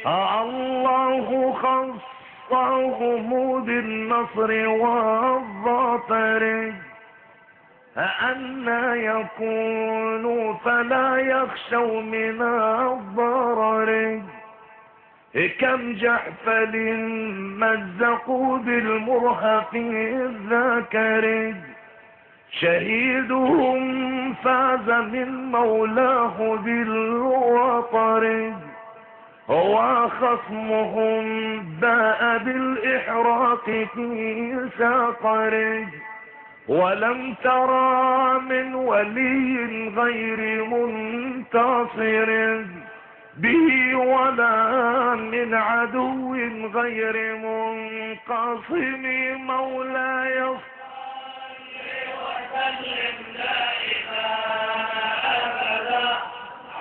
الله خصهم بالنصر والظفر أن يكونوا فلا يخشوا من الضرر كم جحفل مزقوا بالمرهف الذكر شهيدهم فاز من مولاه بالوطر وخصمهم باء بالإحراق في سقر ولم ترى من ولي غير منتصر به ولا من عدو غير منقسم مولاي صل وسلم دائما ابدا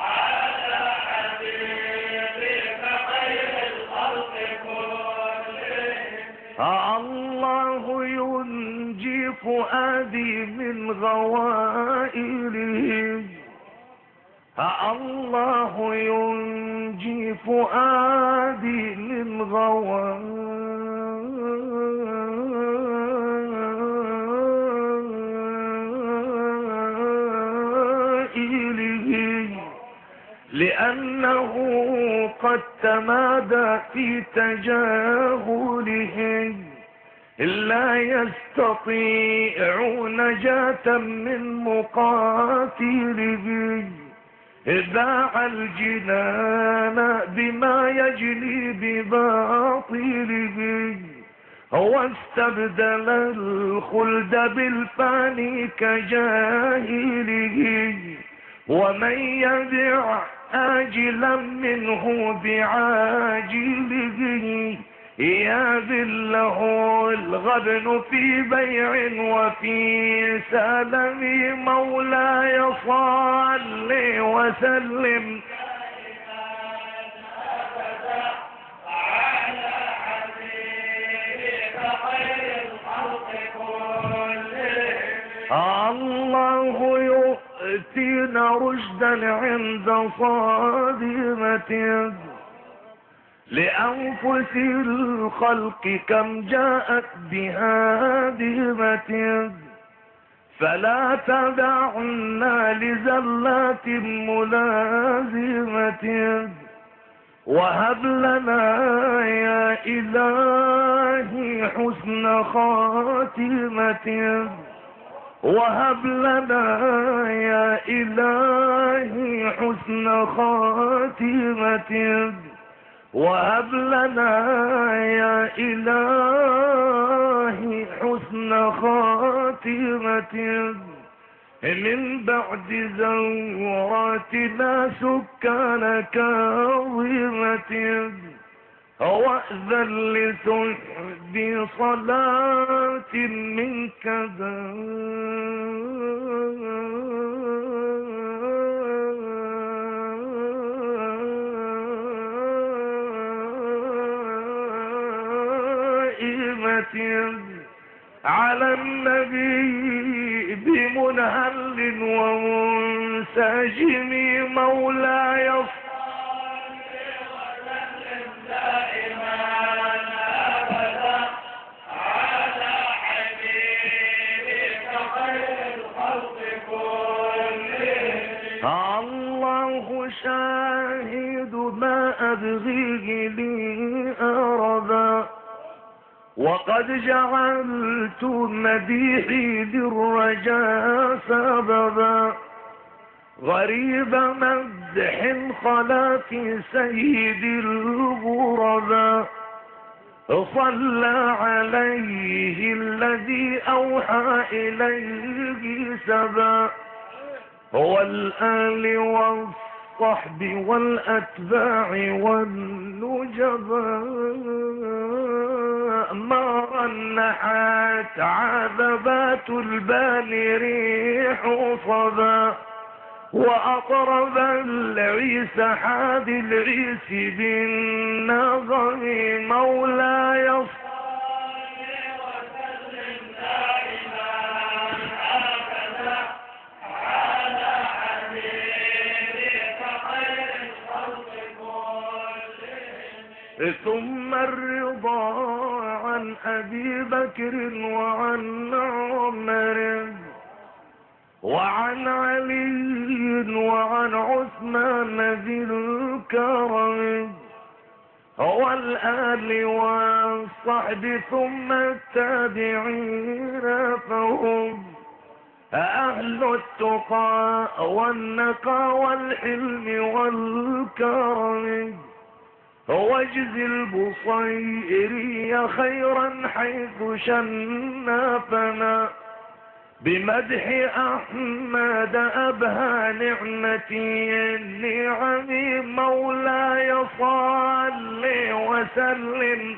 على حبيبك خير الخلق كلهم الله ينجي فؤادي من غوائلهم الله ينجي فؤادي من غوائله لأنه قد تمادى في تجاهله لا يستطيعون نجاة من مقاتله ذاع الجنان بما يجلي بباطله واستبدل الخلد بالفاني كجاهله ومن يدع آجلا منه بعاجله يذله الغبن في بيع وفي سلم مولاي صل وسلم على حبيبك خير الخلق كلهم الله يؤتينا رشدا عند صادمة لأنفس الخلق كم جاءت بهادمة فلا تدعنا لزلات ملازمة وهب لنا يا إلهي حسن خاتمة وهب لنا يا إلهي حسن خاتمة وهب لنا يا إلهي حسن خاتمة من بعد زوراتنا سكان كاظمة وأذن لسحب صلاة منك على النبي بمنهل ومنسجم مولاي صل وسلم دائما ابدا على حبيبك خير الخلق كلهم الله شاهد ما ابغيه لي ارضا وقد جعلت مديحي للرجاء سببا غريب مدح خلا في سيد الغرباء صلى عليه الذي أوحى إليه سبا والآل والصحب والأتباع والنجباء ما رنحت عذبات البال ريح صبا وأطرب العيس حاد العيس بالنغم مولاي صل وسلم دائما أبدا على حبيبك خير الخلق كلهم ثم الرضا عن أبي بكر وعن عمر وعن علي وعن عثمان ذي الكرم والآل والصحب ثم التابعين فهم أهل التقى والنقى والحلم والكرم واجز البصيري خيرا حيث شنفنا بمدح أحمد أبهى نعمتي النعم مولاي صل وسلم